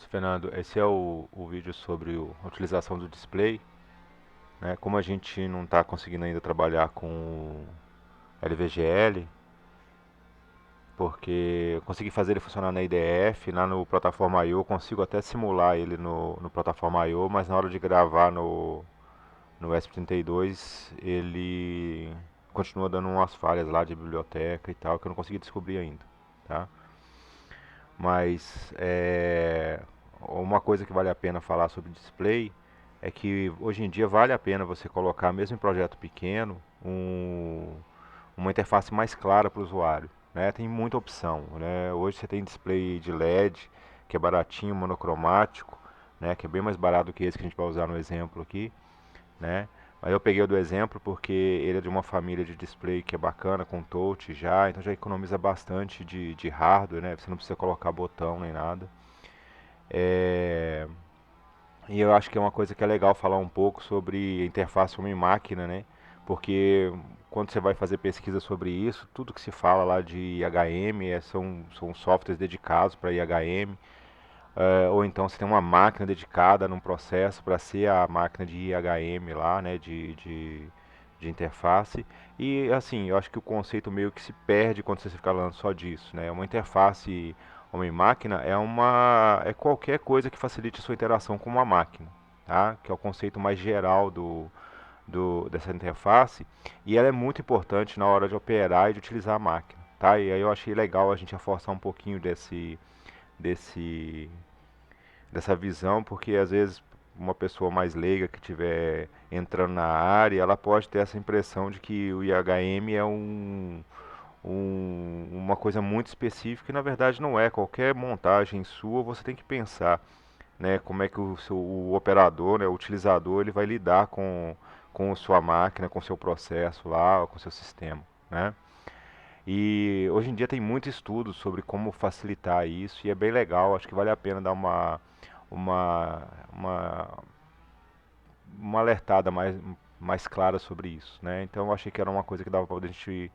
Fernando, esse é o vídeo sobre a utilização do display, né? Como a gente não está conseguindo ainda trabalhar com o LVGL, porque eu consegui fazer ele funcionar na IDF, lá no plataforma I/O, eu consigo até simular ele no plataforma I/O, mas na hora de gravar no ESP32 ele continua dando umas falhas lá de biblioteca e tal que eu não consegui descobrir ainda, tá? Mas uma coisa que vale a pena falar sobre display é que hoje em dia vale a pena você colocar, mesmo em projeto pequeno, uma interface mais clara para o usuário, né? Tem muita opção, né? Hoje você tem display de LED, que é baratinho, monocromático, né? Que é bem mais barato do que esse que a gente vai usar no exemplo aqui, né? Mas eu peguei o do exemplo porque ele é de uma família de display que é bacana, com touch já, então já economiza bastante de hardware, né? Você não precisa colocar botão nem nada. É, E eu acho que é uma coisa que é legal falar um pouco sobre interface homem-máquina, né? Porque quando você vai fazer pesquisa sobre isso, tudo que se fala lá de IHM são softwares dedicados para IHM, ou então você tem uma máquina dedicada num processo para ser a máquina de IHM lá, né? De interface. E assim, eu acho que o conceito meio que se perde quando você fica falando só disso, né? Uma interface homem-máquina é qualquer coisa que facilite a sua interação com uma máquina, tá? Que é o conceito mais geral dessa interface, e ela é muito importante na hora de operar e de utilizar a máquina, tá? E aí eu achei legal a gente reforçar um pouquinho desse dessa visão, porque às vezes uma pessoa mais leiga que estiver entrando na área, ela pode ter essa impressão de que o IHM é uma coisa muito específica e na verdade não é. Qualquer montagem sua você tem que pensar, né, como é que o operador, né, o utilizador, ele vai lidar com a sua máquina, com o seu processo lá, com o seu sistema, né? E hoje em dia tem muito estudo sobre como facilitar isso e é bem legal, acho que vale a pena dar uma, uma, uma alertada mais clara sobre isso, né? Então eu achei que era uma coisa que dava para a gente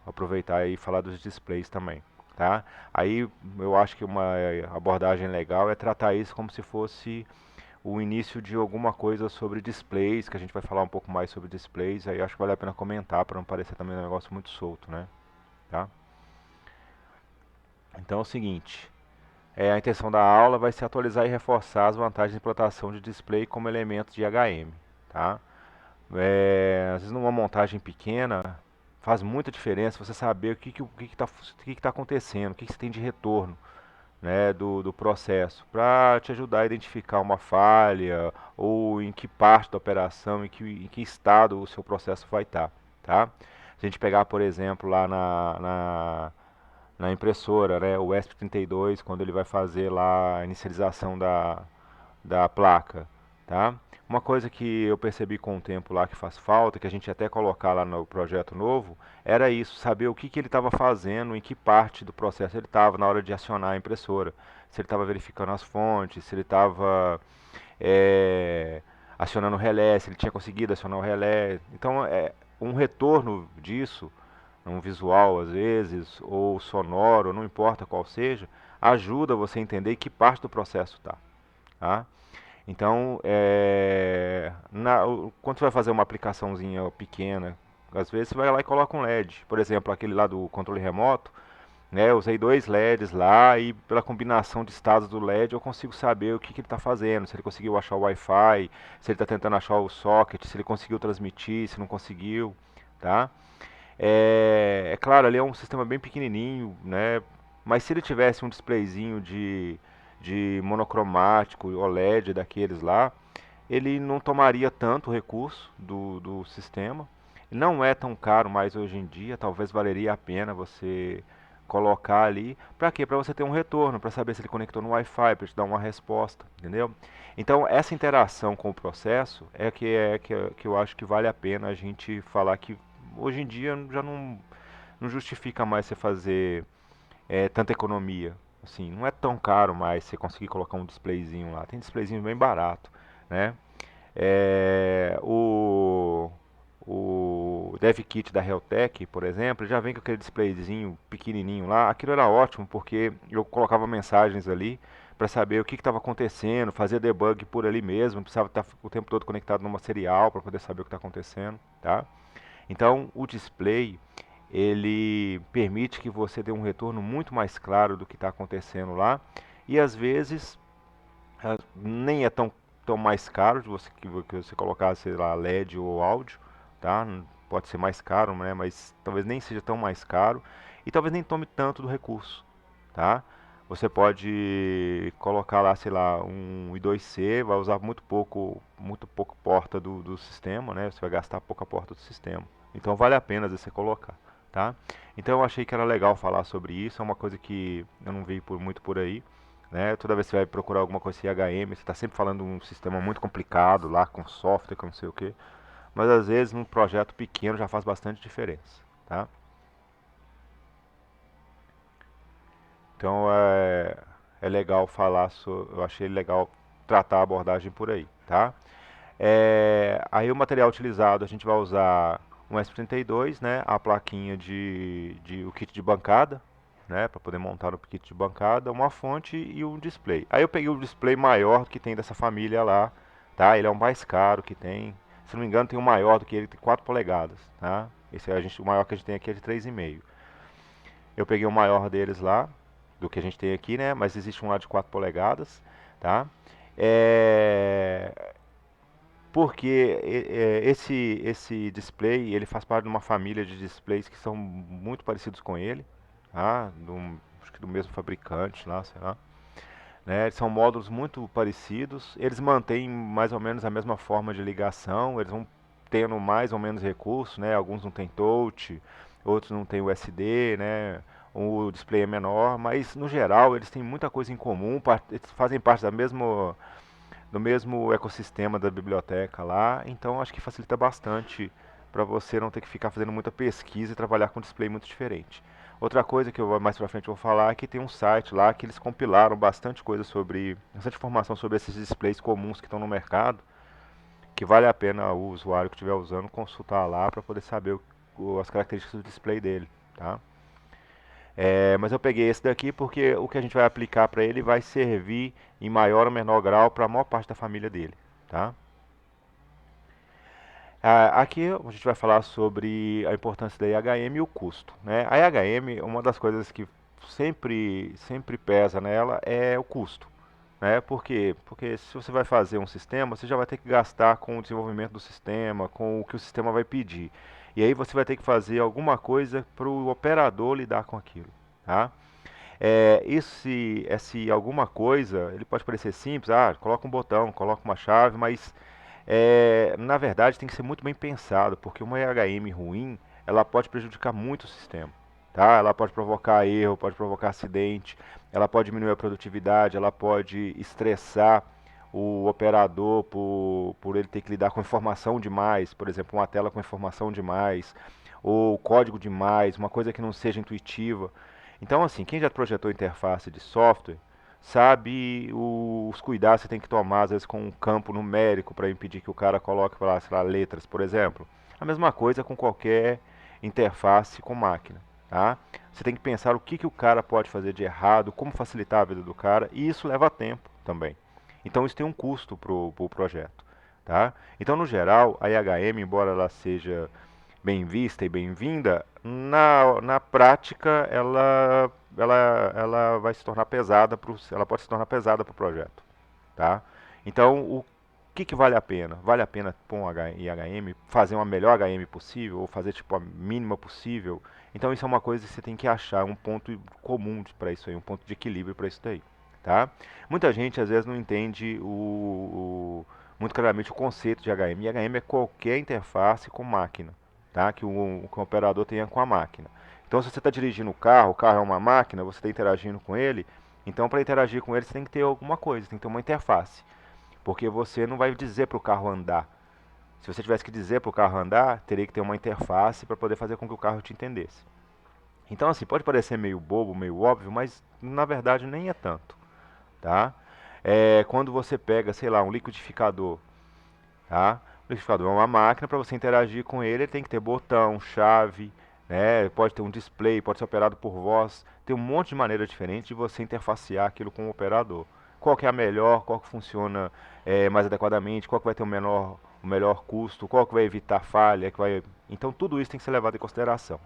aproveitar e falar dos displays também, tá? Aí eu acho que uma abordagem legal é tratar isso como se fosse o início de alguma coisa sobre displays, que a gente vai falar um pouco mais sobre displays, aí eu acho que vale a pena comentar para não parecer também um negócio muito solto, né? Tá? Então é o seguinte, a intenção da aula vai ser atualizar e reforçar as vantagens de implantação de display como elemento de HM, tá? Às vezes numa montagem pequena faz muita diferença você saber o que está acontecendo, o que você tem de retorno, né, do processo, para te ajudar a identificar uma falha ou em que parte da operação, em que estado o seu processo vai estar, tá? Se a gente pegar, por exemplo, lá na impressora, né, o ESP32, quando ele vai fazer lá a inicialização da placa, tá? Uma coisa que eu percebi com o tempo lá que faz falta, que a gente até colocar lá no projeto novo, era isso, saber o que ele estava fazendo, em que parte do processo ele estava na hora de acionar a impressora. Se ele estava verificando as fontes, se ele estava é, acionando o relé, se ele tinha conseguido acionar o relé. Então, um retorno disso, um visual às vezes, ou sonoro, não importa qual seja, ajuda você a entender que parte do processo está. Tá? Então, quando você vai fazer uma aplicaçãozinha pequena, às vezes você vai lá e coloca um LED. Por exemplo, aquele lá do controle remoto, né? Eu usei dois LEDs lá e pela combinação de estados do LED eu consigo saber o que ele está fazendo. Se ele conseguiu achar o Wi-Fi, se ele está tentando achar o socket, se ele conseguiu transmitir, se não conseguiu, tá? É claro, ali é um sistema bem pequenininho, né? Mas se ele tivesse um displayzinho de monocromático, OLED daqueles lá, ele não tomaria tanto recurso do sistema. Não é tão caro mais hoje em dia, talvez valeria a pena você colocar ali. Para quê? Para você ter um retorno, para saber se ele conectou no Wi-Fi, para te dar uma resposta, entendeu? Então, essa interação com o processo que eu acho que vale a pena a gente falar que hoje em dia já não justifica mais você fazer tanta economia. Assim, não é tão caro mais você conseguir colocar um displayzinho lá. Tem displayzinho bem barato, né? É, o, o Dev Kit da Realtek, por exemplo, já vem com aquele displayzinho pequenininho lá. Aquilo era ótimo porque eu colocava mensagens ali para saber o que estava acontecendo, fazia debug por ali mesmo, não precisava estar o tempo todo conectado numa serial para poder saber o que está acontecendo, tá? Então, o display ele permite que você dê um retorno muito mais claro do que está acontecendo lá e às vezes nem é tão mais caro de você que você colocar, sei lá, LED ou áudio, tá? Pode ser mais caro, né? Mas talvez nem seja tão mais caro e talvez nem tome tanto do recurso, tá? Você pode colocar lá, sei lá, um I2C, vai usar muito pouco porta do sistema, né? Você vai gastar pouca porta do sistema. Então vale a pena às vezes, você colocar, tá? Então eu achei que era legal falar sobre isso, é uma coisa que eu não vi muito por aí, né? Toda vez que você vai procurar alguma coisa em HM, você está sempre falando de um sistema muito complicado lá, com software, com não sei o que. Mas às vezes num projeto pequeno já faz bastante diferença, tá? Então é legal falar sobre, eu achei legal tratar a abordagem por aí, tá? Aí o material utilizado a gente vai usar um S32, né? A plaquinha o kit de bancada, né? Para poder montar no kit de bancada, uma fonte e um display. Aí eu peguei o display maior que tem dessa família lá, tá? Ele é o mais caro que tem. Se não me engano, tem um maior do que ele, tem 4 polegadas, tá? O maior que a gente tem aqui é de 3,5. Eu peguei o maior deles lá, do que a gente tem aqui, né? Mas existe um lá de 4 polegadas, tá? É, porque esse display ele faz parte de uma família de displays que são muito parecidos com ele, tá? Acho que do mesmo fabricante lá, sei lá. Né? São módulos muito parecidos, eles mantêm mais ou menos a mesma forma de ligação, eles vão tendo mais ou menos recursos, né? Alguns não tem touch, outros não tem USB, né? O display é menor, mas no geral eles têm muita coisa em comum, eles fazem parte do mesmo ecossistema da biblioteca lá, então acho que facilita bastante para você não ter que ficar fazendo muita pesquisa e trabalhar com display muito diferente. Outra coisa que eu mais pra frente vou falar é que tem um site lá que eles compilaram bastante informação sobre esses displays comuns que estão no mercado, que vale a pena o usuário que estiver usando consultar lá para poder saber as características do display dele, tá? Mas eu peguei esse daqui porque o que a gente vai aplicar para ele vai servir em maior ou menor grau para a maior parte da família dele, tá? Aqui a gente vai falar sobre a importância da IHM e o custo, né? A IHM, uma das coisas que sempre pesa nela é o custo, né? Por quê? Porque se você vai fazer um sistema, você já vai ter que gastar com o desenvolvimento do sistema, com o que o sistema vai pedir. E aí você vai ter que fazer alguma coisa para o operador lidar com aquilo, tá? Esse alguma coisa, ele pode parecer simples, coloca um botão, coloca uma chave, mas na verdade tem que ser muito bem pensado, porque uma EHM ruim, ela pode prejudicar muito o sistema, tá? Ela pode provocar erro, pode provocar acidente, ela pode diminuir a produtividade, ela pode estressar o operador por ele ter que lidar com informação demais, por exemplo, uma tela com informação demais, ou código demais, uma coisa que não seja intuitiva. Então, assim, quem já projetou interface de software sabe os cuidados que você tem que tomar, às vezes, com um campo numérico para impedir que o cara coloque lá, sei lá, letras, por exemplo. A mesma coisa com qualquer interface com máquina, tá? Você tem que pensar o que o cara pode fazer de errado, como facilitar a vida do cara, e isso leva tempo também. Então isso tem um custo para o projeto, tá? Então, no geral, a IHM, embora ela seja bem vista e bem-vinda, na prática ela vai se tornar pesada ela pode se tornar pesada para o projeto, tá? Então o que vale a pena? Vale a pena pôr um IHM, fazer uma melhor HM possível ou fazer tipo a mínima possível? Então isso é uma coisa que você tem que achar um ponto comum para isso aí, um ponto de equilíbrio para isso daí, tá? Muita gente às vezes não entende muito claramente o conceito de HM. E HM é qualquer interface com máquina, tá? Que o operador tenha com a máquina. Então, se você está dirigindo o carro é uma máquina, você está interagindo com ele, então para interagir com ele você tem que ter alguma coisa, tem que ter uma interface, porque você não vai dizer para o carro andar. Se você tivesse que dizer para o carro andar, teria que ter uma interface para poder fazer com que o carro te entendesse. Então, assim, pode parecer meio bobo, meio óbvio, mas na verdade nem é tanto, tá? Quando você pega, sei lá, um liquidificador, tá? O liquidificador é uma máquina, para você interagir com ele tem que ter botão, chave, né? Pode ter um display, pode ser operado por voz. Tem um monte de maneira diferente de você interfacear aquilo com o operador. Qual que é a melhor, qual que funciona mais adequadamente, qual que vai ter o melhor custo, qual que vai evitar falha, que vai... Então tudo isso tem que ser levado em consideração.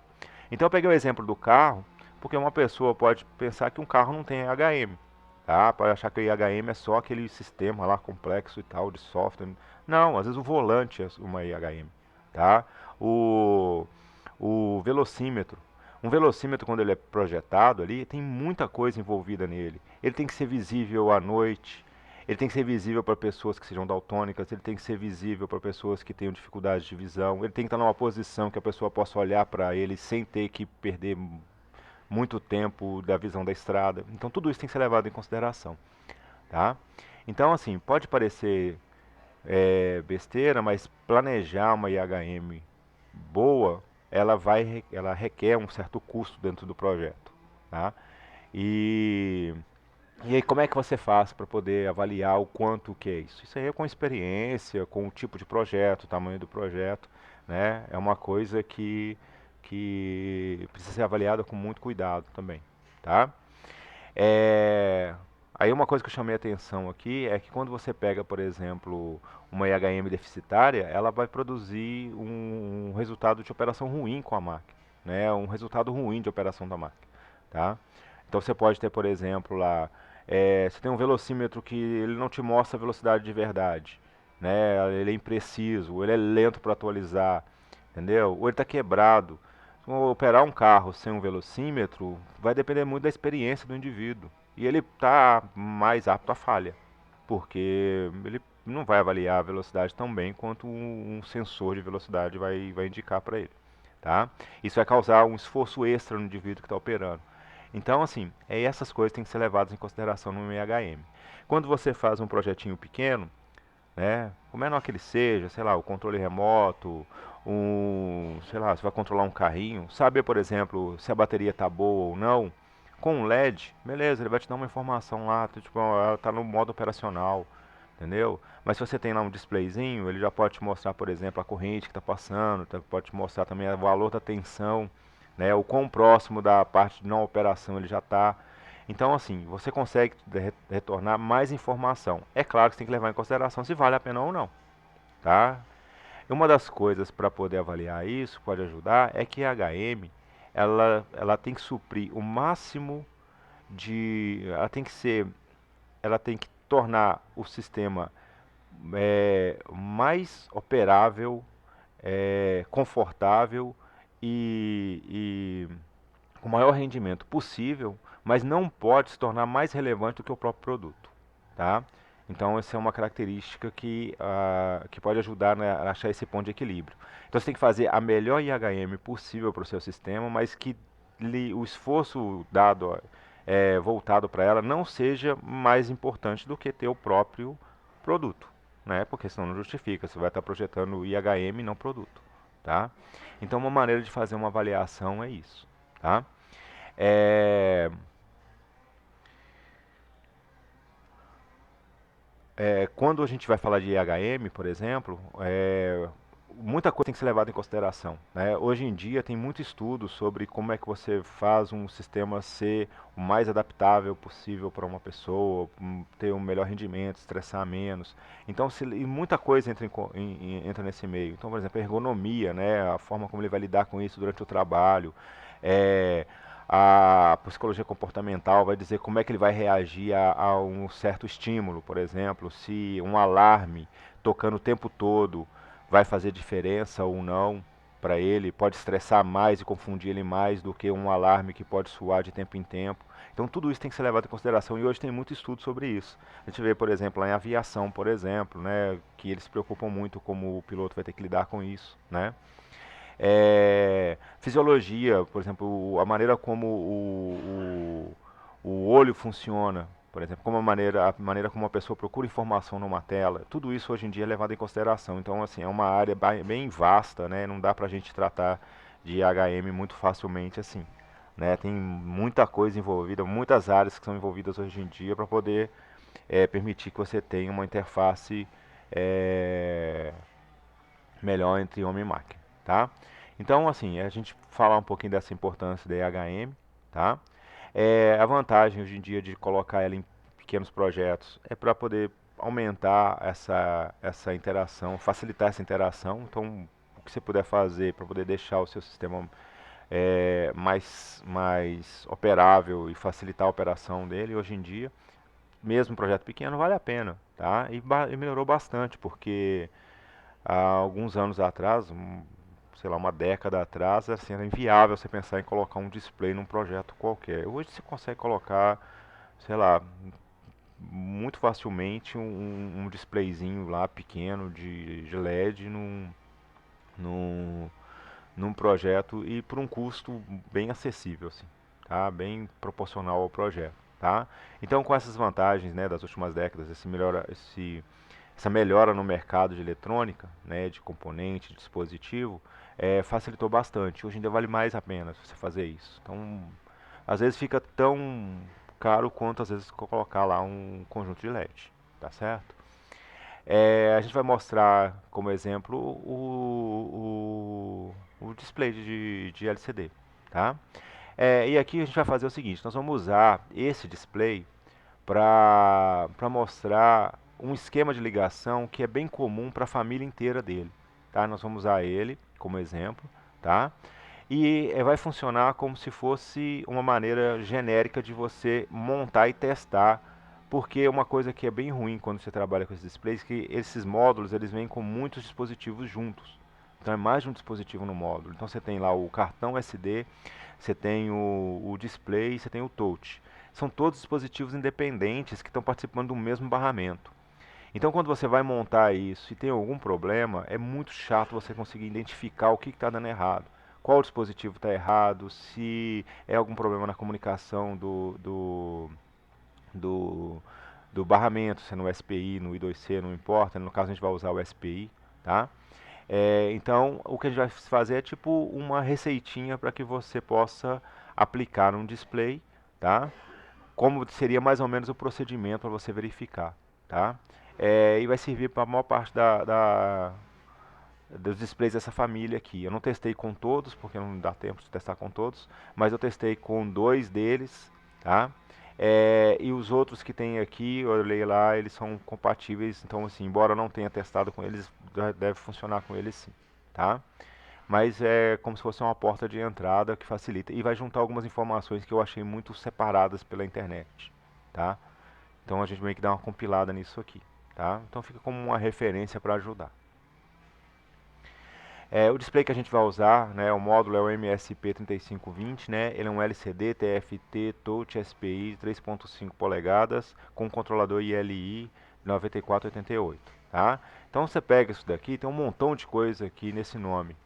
Então eu peguei o exemplo do carro, porque uma pessoa pode pensar que um carro não tem IHM, tá? Pode achar que o IHM é só aquele sistema lá complexo e tal de software. Não, às vezes o volante é uma IHM, tá? O, o velocímetro. Um velocímetro, quando ele é projetado ali, tem muita coisa envolvida nele. Ele tem que ser visível à noite, ele tem que ser visível para pessoas que sejam daltônicas, ele tem que ser visível para pessoas que tenham dificuldade de visão, ele tem que estar numa posição que a pessoa possa olhar para ele sem ter que perder muito tempo da visão da estrada. Então tudo isso tem que ser levado em consideração, tá? Então assim, pode parecer besteira, mas planejar uma IHM boa, ela requer um certo custo dentro do projeto, tá? E e aí, como é que você faz para poder avaliar o quanto que é isso? Isso aí é com experiência, com o tipo de projeto, o tamanho do projeto, né? É uma coisa que precisa ser avaliada com muito cuidado também, tá? É, Aí uma coisa que eu chamei a atenção aqui é que quando você pega, por exemplo, uma IHM deficitária, ela vai produzir um resultado de operação ruim com a máquina, né? Um resultado ruim de operação da máquina, tá? Então você pode ter, por exemplo, lá, você tem um velocímetro que ele não te mostra a velocidade de verdade, né? Ele é impreciso, ele é lento para atualizar, entendeu? Ou ele está quebrado. Operar um carro sem um velocímetro vai depender muito da experiência do indivíduo. E ele está mais apto à falha, porque ele não vai avaliar a velocidade tão bem quanto um sensor de velocidade vai indicar para ele. Tá? Isso vai causar um esforço extra no indivíduo que está operando. Então, assim, essas coisas têm que ser levadas em consideração no IHM. Quando você faz um projetinho pequeno, né? Por menor que ele seja, sei lá, o controle remoto, sei lá, você vai controlar um carrinho, saber, por exemplo, se a bateria tá boa ou não, com um LED, beleza, ele vai te dar uma informação lá, tipo, ela tá no modo operacional, entendeu? Mas se você tem lá um displayzinho, ele já pode te mostrar, por exemplo, a corrente que está passando, pode te mostrar também o valor da tensão, né? O quão próximo da parte de não operação ele já está. Então, assim, você consegue retornar mais informação. É claro que você tem que levar em consideração se vale a pena ou não, tá? E uma das coisas para poder avaliar isso, pode ajudar, é que a HM, ela tem que suprir o máximo ela tem que tornar o sistema mais operável, confortável e com o maior rendimento possível, mas não pode se tornar mais relevante do que o próprio produto, tá? Então essa é uma característica que pode ajudar, né, a achar esse ponto de equilíbrio. Então você tem que fazer a melhor IHM possível para o seu sistema, mas que o esforço dado voltado para ela não seja mais importante do que ter o próprio produto, né? Porque senão não justifica, você vai estar projetando IHM e não produto, tá? Então uma maneira de fazer uma avaliação é isso, tá? É, Quando a gente vai falar de IHM, por exemplo, muita coisa tem que ser levada em consideração, né? Hoje em dia tem muito estudo sobre como é que você faz um sistema ser o mais adaptável possível para uma pessoa, ter um melhor rendimento, estressar menos. Então, e muita coisa entra nesse meio. Então, por exemplo, a ergonomia, né? A forma como ele vai lidar com isso durante o trabalho. É, a psicologia comportamental vai dizer como é que ele vai reagir a um certo estímulo, por exemplo, se um alarme tocando o tempo todo vai fazer diferença ou não para ele, pode estressar mais e confundir ele mais do que um alarme que pode soar de tempo em tempo. Então tudo isso tem que ser levado em consideração e hoje tem muito estudo sobre isso. A gente vê, por exemplo, lá em aviação, por exemplo, né, que eles se preocupam muito como o piloto vai ter que lidar com isso, né? Fisiologia, por exemplo, a maneira como o olho funciona, por exemplo, a maneira como uma pessoa procura informação numa tela, tudo isso hoje em dia é levado em consideração. Então, assim, é uma área bem vasta, né? Não dá pra gente tratar de HM muito facilmente assim, né? Tem muita coisa envolvida, muitas áreas que são envolvidas hoje em dia para poder permitir que você tenha uma interface é, melhor entre homem e máquina, tá? Então, assim, a gente falar um pouquinho dessa importância da EHM, tá? A vantagem hoje em dia de colocar ela em pequenos projetos é para poder aumentar essa interação, facilitar essa interação. Então, o que você puder fazer para poder deixar o seu sistema mais operável e facilitar a operação dele, hoje em dia, mesmo um projeto pequeno, vale a pena, tá? E melhorou bastante, porque há alguns anos atrás, sei lá, uma década atrás, assim, era inviável você pensar em colocar um display num projeto qualquer. Hoje você consegue colocar, sei lá, muito facilmente um displayzinho lá pequeno de LED num, num projeto e por um custo bem acessível, assim, tá? Bem proporcional ao projeto, tá? Então, com essas vantagens, né, das últimas décadas, essa melhora no mercado de eletrônica, né, de componente, de dispositivo, facilitou bastante. Hoje em dia vale mais a pena você fazer isso. Então, às vezes fica tão caro quanto às vezes colocar lá um conjunto de LED, tá certo? A gente vai mostrar como exemplo o display de LCD, tá? E aqui a gente vai fazer o seguinte, nós vamos usar esse display para mostrar um esquema de ligação que é bem comum para a família inteira dele, tá? Nós vamos usar ele como exemplo, tá? E vai funcionar como se fosse uma maneira genérica de você montar e testar, porque uma coisa que é bem ruim quando você trabalha com esses displays é que esses módulos eles vêm com muitos dispositivos juntos. Então é mais de um dispositivo no módulo. Então você tem lá o cartão SD, você tem o display, você tem o touch. São todos dispositivos independentes que estão participando do mesmo barramento. Então, quando você vai montar isso e tem algum problema, é muito chato você conseguir identificar o que está dando errado. Qual dispositivo está errado, se é algum problema na comunicação do, do barramento, se é no SPI, no I2C, não importa. No caso, a gente vai usar o SPI, tá? Então, o que a gente vai fazer é tipo uma receitinha para que você possa aplicar num display, tá? Como seria mais ou menos o procedimento para você verificar, tá? E vai servir para a maior parte dos displays dessa família aqui. Eu não testei com todos, porque não dá tempo de testar com todos, mas eu testei com dois deles, tá? E os outros que tem aqui, eu olhei lá, eles são compatíveis, então assim, embora eu não tenha testado com eles, deve funcionar com eles sim, tá? Mas é como se fosse uma porta de entrada que facilita e vai juntar algumas informações que eu achei muito separadas pela internet, tá? Então a gente meio que dá uma compilada nisso aqui, tá? Então fica como uma referência para ajudar. O display que a gente vai usar, né, o módulo é o MSP3520, né? Ele é um LCD TFT Touch SPI 3.5 polegadas com controlador ILI 9488, tá? Então você pega isso daqui, tem um montão de coisa aqui nesse nome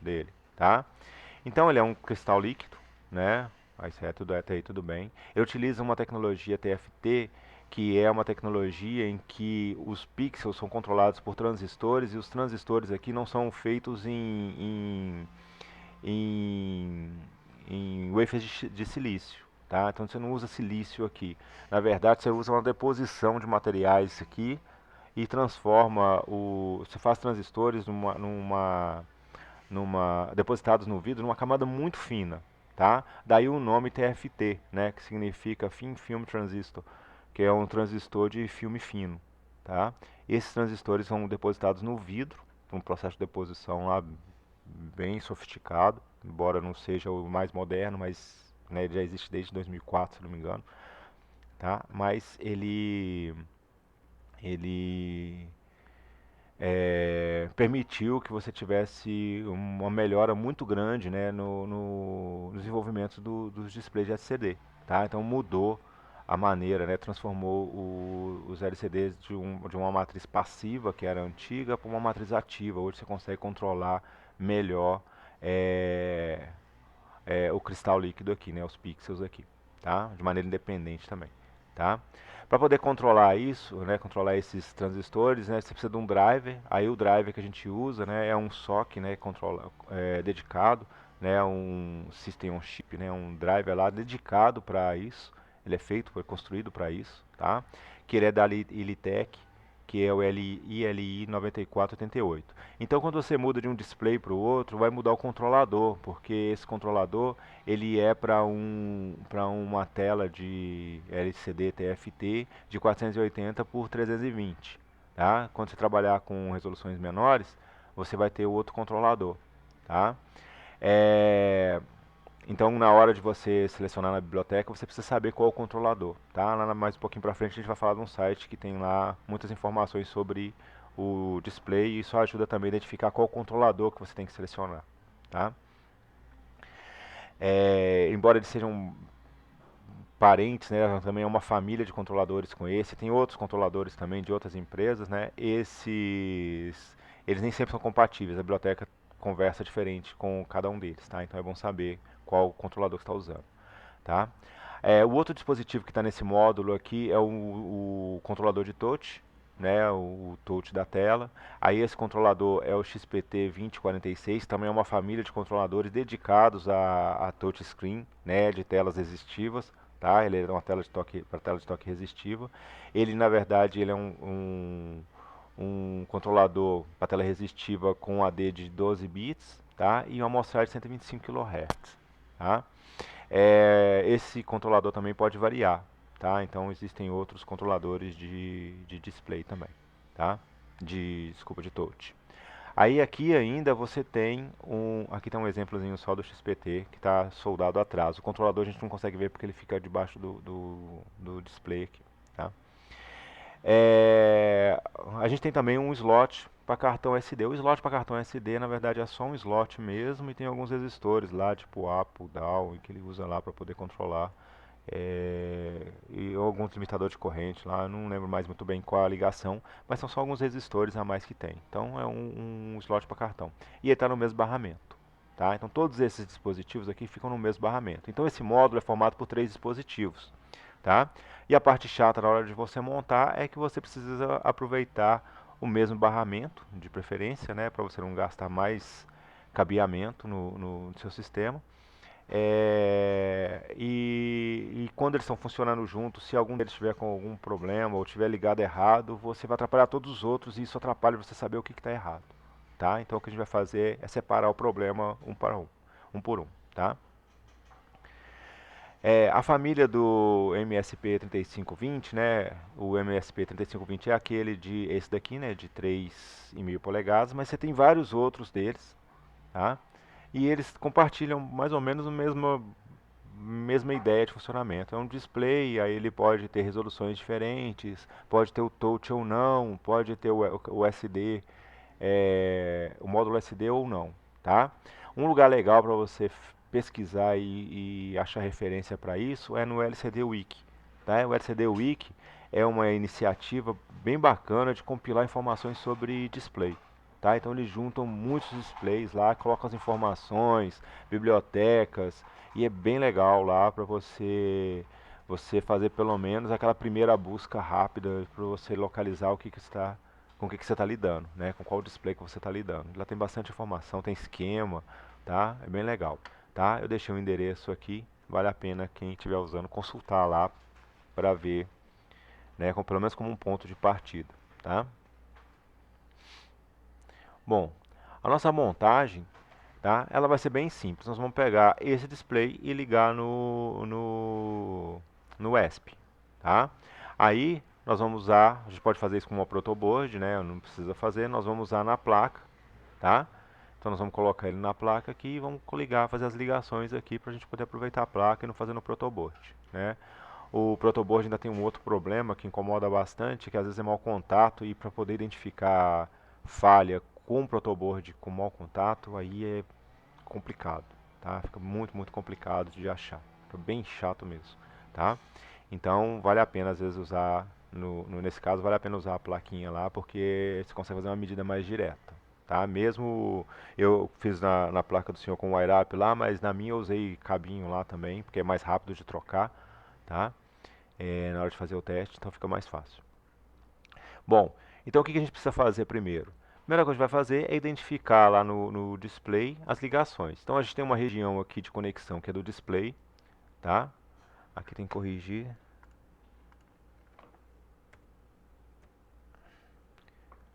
dele, tá? Então ele é um cristal líquido, né? Isso é tudo até aí tudo bem. Ele utiliza uma tecnologia TFT, que é uma tecnologia em que os pixels são controlados por transistores e os transistores aqui não são feitos em, em wafers de silício, tá? Então você não usa silício aqui. Na verdade, você usa uma deposição de materiais aqui e transforma você faz transistores depositados no vidro numa camada muito fina, tá? Daí o nome TFT, né, que significa Thin Film Transistor, que é um transistor de filme fino, tá? Esses transistores são depositados no vidro, um processo de deposição lá bem sofisticado, embora não seja o mais moderno, mas né, já existe desde 2004, se não me engano, tá? Mas ele permitiu que você tivesse uma melhora muito grande, né, no desenvolvimento dos displays de LCD, tá? Então mudou a maneira, né, transformou os LCDs de uma matriz passiva, que era antiga, para uma matriz ativa. Hoje você consegue controlar melhor é, o cristal líquido aqui, né, os pixels aqui, tá? De maneira independente também, tá? Para poder controlar isso, né, controlar esses transistores, né, você precisa de um driver. Aí o driver que a gente usa, né, é um SOC, né, dedicado, né, um System on Chip, né, um driver lá dedicado para isso. Ele é feito, foi construído para isso, tá? Que ele é da Ilitech que é o ILI 9488. Então, quando você muda de um display para o outro, vai mudar o controlador, porque esse controlador ele é para uma tela de LCD TFT de 480 por 320. Tá? Quando você trabalhar com resoluções menores, você vai ter o outro controlador. Tá? É, então, na hora de você selecionar na biblioteca, você precisa saber qual é o controlador, tá? Lá mais um pouquinho para frente a gente vai falar de um site que tem lá muitas informações sobre o display e isso ajuda também a identificar qual é o controlador que você tem que selecionar, tá? Embora eles sejam parentes, né, também é uma família de controladores com esse, tem outros controladores também de outras empresas, né? Eles nem sempre são compatíveis, a biblioteca conversa diferente com cada um deles, tá? Então é bom saber qual controlador que está usando, tá? O outro dispositivo que está nesse módulo aqui é o controlador de touch, né, o touch da tela. Aí esse controlador é o XPT2046, também é uma família de controladores dedicados a touchscreen, né, de telas resistivas. Tá? Ele é uma tela de toque para tela de toque resistiva. Ele na verdade ele é um controlador para tela resistiva com AD de 12 bits, tá? E uma amostragem de 125 kHz, tá? Esse controlador também pode variar, tá? Então existem outros controladores de display também, tá? Desculpa, de touch. Aí aqui ainda você tem aqui tem um exemplozinho só do XPT que está soldado atrás. O controlador a gente não consegue ver porque ele fica debaixo do display aqui, tá? A gente tem também um slot para cartão SD. O slot para cartão SD, na verdade, é só um slot mesmo e tem alguns resistores lá, tipo up, down, que ele usa lá para poder controlar. E alguns limitadores de corrente lá, eu não lembro mais muito bem qual a ligação, mas são só alguns resistores a mais que tem. Então é um slot para cartão. E ele está no mesmo barramento. Tá? Então todos esses dispositivos aqui ficam no mesmo barramento. Então esse módulo é formado por 3 dispositivos. Tá? E a parte chata na hora de você montar é que você precisa aproveitar o mesmo barramento, de preferência, né, para você não gastar mais cabeamento no seu sistema. E quando eles estão funcionando juntos, se algum deles estiver com algum problema ou estiver ligado errado, você vai atrapalhar todos os outros e isso atrapalha você saber o que está errado. Tá? Então o que a gente vai fazer é separar o problema um por um. Tá? A família do MSP 3520, né? O MSP 3520 é aquele esse daqui, né? De 3,5 polegadas, mas você tem vários outros deles, tá? E eles compartilham mais ou menos a mesma ideia de funcionamento. É um display, aí ele pode ter resoluções diferentes, pode ter o touch ou não, pode ter o SD, o módulo SD ou não, tá? Um lugar legal para você pesquisar e achar referência para isso é no LCD Wiki, tá? O LCD Wiki é uma iniciativa bem bacana de compilar informações sobre display. Tá? Então eles juntam muitos displays lá, colocam as informações, bibliotecas, e é bem legal lá para você fazer pelo menos aquela primeira busca rápida para você localizar com o que você está lidando, né? Com qual display que você está lidando. Lá tem bastante informação, tem esquema, tá? É bem legal, tá? Eu deixei o endereço aqui, vale a pena quem estiver usando consultar lá para ver, né? Pelo menos como um ponto de partida, tá? Bom, a nossa montagem, tá? Ela vai ser bem simples. Nós vamos pegar esse display e ligar no ESP, tá? Aí nós vamos usar, a gente pode fazer isso com uma protoboard, né? Não precisa fazer, nós vamos usar na placa, tá? Então nós vamos colocar ele na placa aqui e vamos ligar, fazer as ligações aqui para a gente poder aproveitar a placa e não fazer no protoboard, né? O protoboard ainda tem um outro problema que incomoda bastante, que às vezes é mau contato e para poder identificar falha com o protoboard com mau contato, aí é complicado, tá? Fica muito complicado de achar. Fica bem chato mesmo, tá? Então vale a pena às vezes usar, nesse caso vale a pena usar a plaquinha lá, porque você consegue fazer uma medida mais direta, tá? Mesmo eu fiz na placa do senhor com o wire up lá, mas na minha eu usei cabinho lá também, porque é mais rápido de trocar, tá? Na hora de fazer o teste, então fica mais fácil. Bom, então o que a gente precisa fazer primeiro? A primeira coisa que a gente vai fazer é identificar lá no display as ligações. Então a gente tem uma região aqui de conexão que é do display, tá? Aqui tem que corrigir.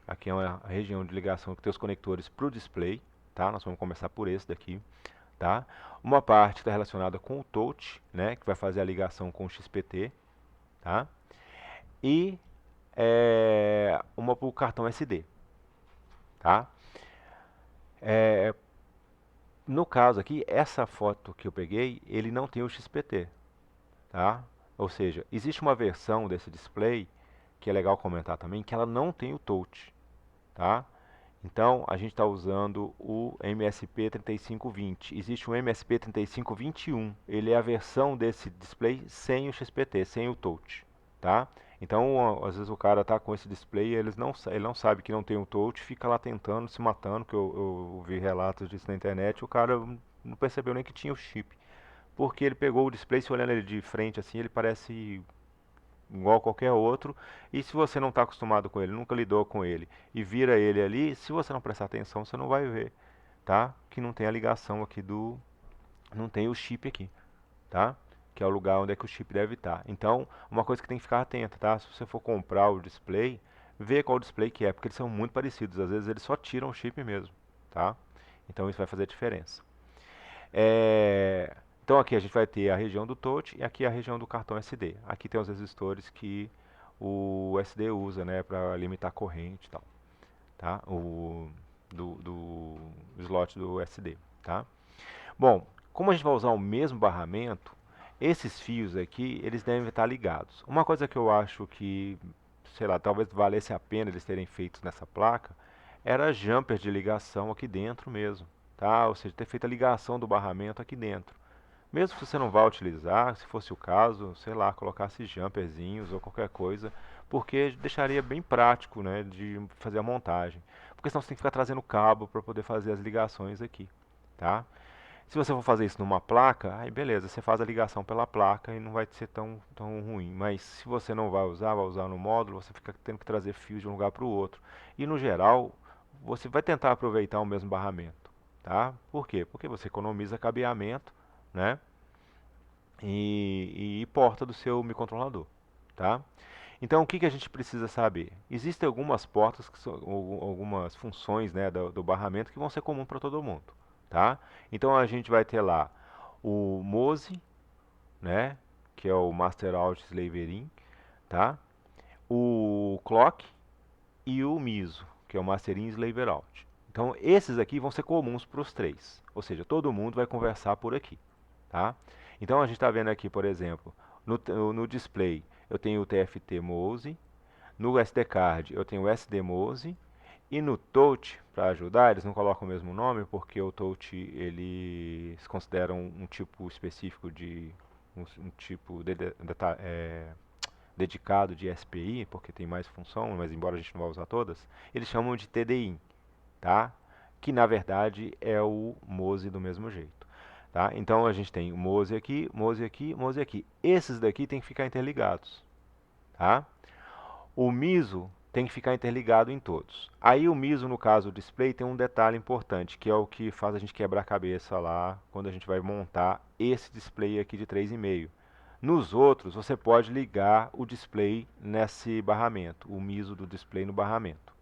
Aqui é uma região de ligação que tem os conectores para o display, tá? Nós vamos começar por esse daqui, tá? Uma parte está relacionada com o touch, né? Que vai fazer a ligação com o XPT, tá? E uma para o cartão SD, tá? É, no caso aqui, essa foto que eu peguei, ele não tem o XPT, tá? Ou seja, existe uma versão desse display que é legal comentar também, que ela não tem o touch, tá? Então, a gente está usando o MSP 3520. Existe um MSP 3521. Ele é a versão desse display sem o XPT, sem o touch, tá? Então, às vezes o cara está com esse display e ele não sabe que não tem o touch, fica lá tentando, se matando, que eu vi relatos disso na internet, o cara não percebeu nem que tinha o chip. Porque ele pegou o display, se olhando ele de frente assim, ele parece igual a qualquer outro. E se você não está acostumado com ele, nunca lidou com ele e vira ele ali, se você não prestar atenção, você não vai ver, tá? Que não tem a ligação aqui não tem o chip aqui, tá? Que é o lugar onde é que o chip deve estar. Então, uma coisa que tem que ficar atento, tá? Se você for comprar o display, vê qual display que é, porque eles são muito parecidos. Às vezes eles só tiram o chip mesmo, tá? Então isso vai fazer diferença. Então aqui a gente vai ter a região do touch e aqui a região do cartão SD. Aqui tem os resistores que o SD usa, né, para limitar a corrente e tal, tá? Do slot do SD, tá? Bom, como a gente vai usar o mesmo barramento, esses fios aqui, eles devem estar ligados. Uma coisa que eu acho que, sei lá, talvez valesse a pena eles terem feito nessa placa, era jumper de ligação aqui dentro mesmo, tá? Ou seja, ter feito a ligação do barramento aqui dentro. Mesmo que você não vá utilizar, se fosse o caso, sei lá, colocasse jumperzinhos ou qualquer coisa, porque deixaria bem prático, né, de fazer a montagem. Porque senão você tem que ficar trazendo cabo para poder fazer as ligações aqui, tá? Se você for fazer isso numa placa, aí beleza, você faz a ligação pela placa e não vai ser tão ruim. Mas se você não vai usar no módulo, você fica tendo que trazer fios de um lugar para o outro. E no geral, você vai tentar aproveitar o mesmo barramento, tá? Por quê? Porque você economiza cabeamento, né? E porta do seu microcontrolador, tá? Então, o que que a gente precisa saber? Existem algumas portas, algumas funções, né, do barramento que vão ser comum para todo mundo, tá? Então, a gente vai ter lá o MOSE, né, que é o Master Out Slaver In, tá? O Clock e o MISO, que é o Master In Slaver Out. Então, esses aqui vão ser comuns para os três, ou seja, todo mundo vai conversar por aqui, tá? Então, a gente está vendo aqui, por exemplo, no display eu tenho o TFT MOSE, no SD card eu tenho o SDMOSE e no touch, para ajudar, eles não colocam o mesmo nome porque o touch eles consideram um tipo específico um tipo dedicado de SPI, porque tem mais função, mas embora a gente não vá usar todas, eles chamam de TDI, tá? Que na verdade é o MOSE do mesmo jeito. Tá? Então a gente tem o MOSE aqui, MOSE aqui, MOSE aqui. Esses daqui tem que ficar interligados. Tá? O MISO tem que ficar interligado em todos. Aí o MISO, no caso do display, tem um detalhe importante, que é o que faz a gente quebrar a cabeça lá quando a gente vai montar esse display aqui de 3,5. Nos outros, você pode ligar o display nesse barramento, o MISO do display no barramento.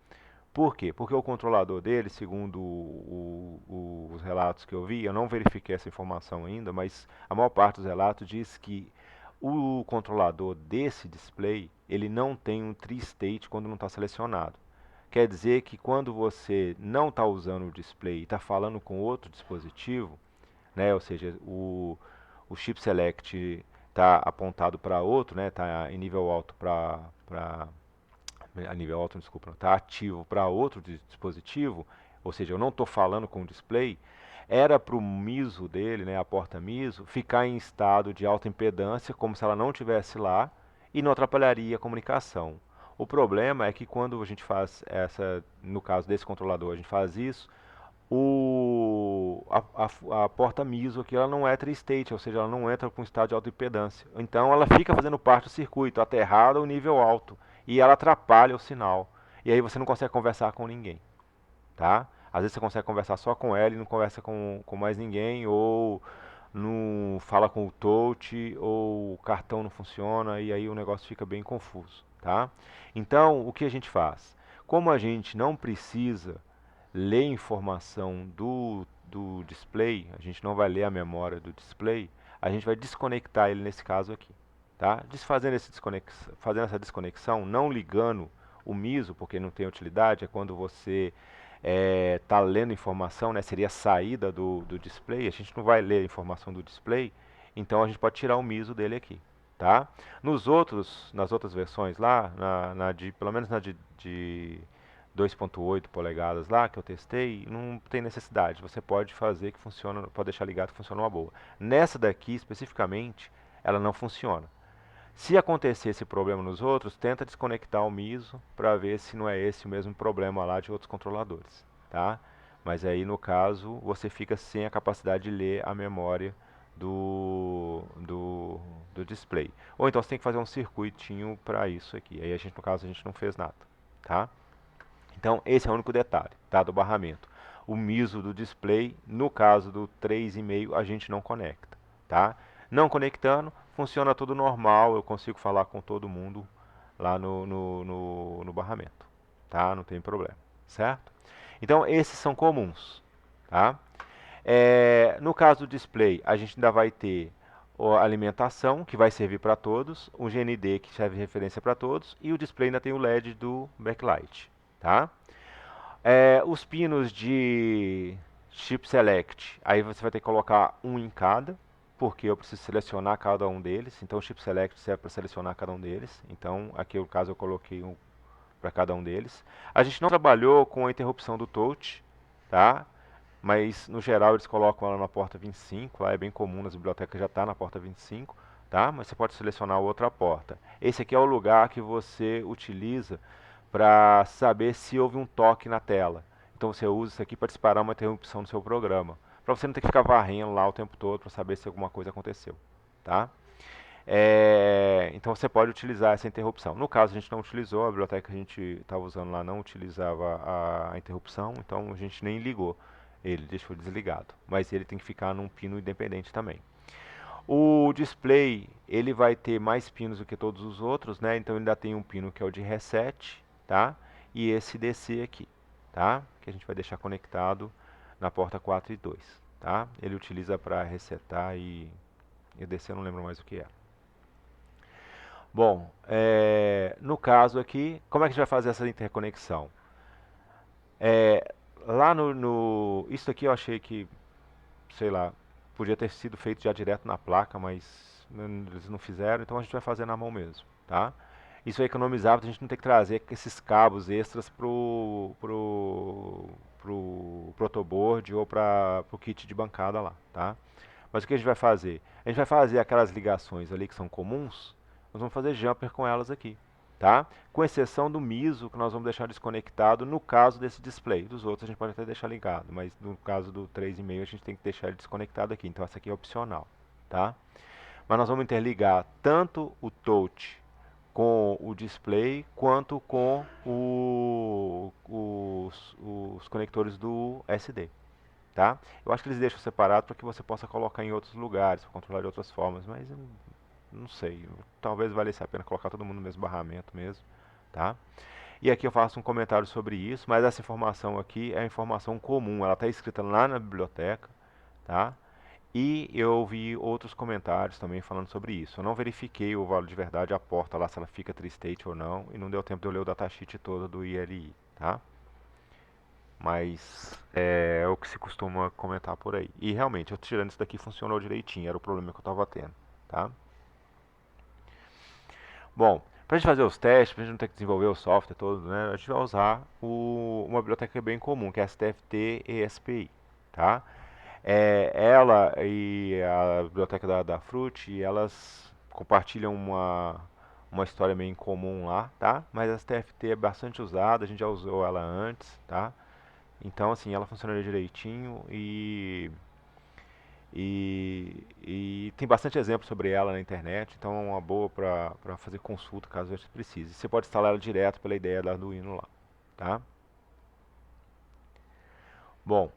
Por quê? Porque o controlador dele, segundo os relatos que eu vi, eu não verifiquei essa informação ainda, mas a maior parte dos relatos diz que o controlador desse display, ele não tem um tri-state quando não está selecionado. Quer dizer que quando você não está usando o display e está falando com outro dispositivo, né, ou seja, o chip select está apontado para outro, né, está em nível alto a nível alto, desculpa, está ativo para outro dispositivo, ou seja, eu não estou falando com o display, era para o MISO dele, né, a porta MISO, ficar em estado de alta impedância, como se ela não tivesse lá, e não atrapalharia a comunicação. O problema é que quando a gente faz essa, no caso desse controlador, a gente faz isso, a porta MISO aqui ela não é tri-state, ou seja, ela não entra com estado de alta impedância. Então ela fica fazendo parte do circuito, aterrada ao nível alto, e ela atrapalha o sinal. E aí você não consegue conversar com ninguém, tá? Às vezes você consegue conversar só com ela e não conversa com mais ninguém, ou não fala com o touch, ou o cartão não funciona, e aí o negócio fica bem confuso, tá? Então, o que a gente faz? Como a gente não precisa ler informação do display, a gente não vai ler a memória do display, a gente vai desconectar ele nesse caso aqui. Tá? Fazendo essa desconexão, não ligando o MISO, porque não tem utilidade, é quando você está lendo informação, né? Seria a saída do display, a gente não vai ler a informação do display, então a gente pode tirar o MISO dele aqui. Tá? Nas outras versões lá, pelo menos na de 2.8 polegadas lá, que eu testei, não tem necessidade. Você pode fazer que funciona, pode deixar ligado que funciona uma boa. Nessa daqui, especificamente, ela não funciona. Se acontecer esse problema nos outros, tenta desconectar o MISO para ver se não é esse o mesmo problema lá de outros controladores, tá? Mas aí, no caso, você fica sem a capacidade de ler a memória do display. Ou então você tem que fazer um circuitinho para isso aqui. Aí, no caso, a gente não fez nada, tá? Então, esse é o único detalhe, tá, do barramento. O MISO do display, no caso do 3,5, a gente não conecta, tá? Não conectando, funciona tudo normal, eu consigo falar com todo mundo lá no barramento, tá? Não tem problema, certo? Então, esses são comuns, tá? No caso do display, a gente ainda vai ter a alimentação, que vai servir para todos, o GND, que serve de referência para todos, e o display ainda tem o LED do backlight, tá? Os pinos de Chip Select, aí você vai ter que colocar um em cada, porque eu preciso selecionar cada um deles. Então o Chip Select serve para selecionar cada um deles. Então aqui no caso eu coloquei um para cada um deles. A gente não trabalhou com a interrupção do touch, tá? Mas no geral eles colocam ela na porta 25, lá é bem comum, nas bibliotecas já está na porta 25, tá? Mas você pode selecionar outra porta. Esse aqui é o lugar que você utiliza para saber se houve um toque na tela. Então você usa isso aqui para disparar uma interrupção no seu programa, para você não ter que ficar varrendo lá o tempo todo para saber se alguma coisa aconteceu, tá? Então você pode utilizar essa interrupção. No caso a gente não utilizou, a biblioteca que a gente estava usando lá não utilizava a interrupção, então a gente nem ligou. Ele deixou desligado, mas ele tem que ficar num pino independente também. O display, ele vai ter mais pinos do que todos os outros, né? Então ainda tem um pino que é o de reset, tá? E esse DC aqui, tá? Que a gente vai deixar conectado na porta 4 e 2, tá? Ele utiliza para resetar e DC eu não lembro mais o que é. Bom, no caso aqui, como é que a gente vai fazer essa interconexão? Lá isso aqui eu achei que, sei lá, podia ter sido feito já direto na placa, mas eles não fizeram, então a gente vai fazer na mão mesmo, tá? Isso vai economizar pra gente não ter que trazer esses cabos extras pro protoboard ou para o kit de bancada lá, tá? Mas o que a gente vai fazer? A gente vai fazer aquelas ligações ali que são comuns, nós vamos fazer jumper com elas aqui, tá? Com exceção do MISO, que nós vamos deixar desconectado no caso desse display. Dos outros a gente pode até deixar ligado, mas no caso do 3,5 a gente tem que deixar ele desconectado aqui. Então essa aqui é opcional, tá? Mas nós vamos interligar tanto o touch com o display quanto com os conectores do SD, tá? Eu acho que eles deixam separado para que você possa colocar em outros lugares, para controlar de outras formas, mas eu não sei, talvez valesse a pena colocar todo mundo no mesmo barramento mesmo, tá? E aqui eu faço um comentário sobre isso, mas essa informação aqui é a informação comum, ela está escrita lá na biblioteca, tá? E eu vi outros comentários também falando sobre isso. Eu não verifiquei o valor de verdade, a porta lá, se ela fica tri-state ou não, e não deu tempo de eu ler o datasheet todo do ILI, tá? Mas é o que se costuma comentar por aí. E realmente, eu tirando isso daqui funcionou direitinho, era o problema que eu estava tendo, tá? Bom, para a gente fazer os testes, para a gente não ter que desenvolver o software todo, né, a gente vai usar uma biblioteca bem comum, que é a STFT ESPI, tá? Ela e a biblioteca da Fruit, elas compartilham uma história meio em comum lá, tá? Mas a STFT é bastante usada, a gente já usou ela antes, tá? Então, assim, ela funciona direitinho e tem bastante exemplo sobre ela na internet, então é uma boa para fazer consulta caso você precise. Você pode instalar ela direto pela ideia da Arduino lá, tá? Bom,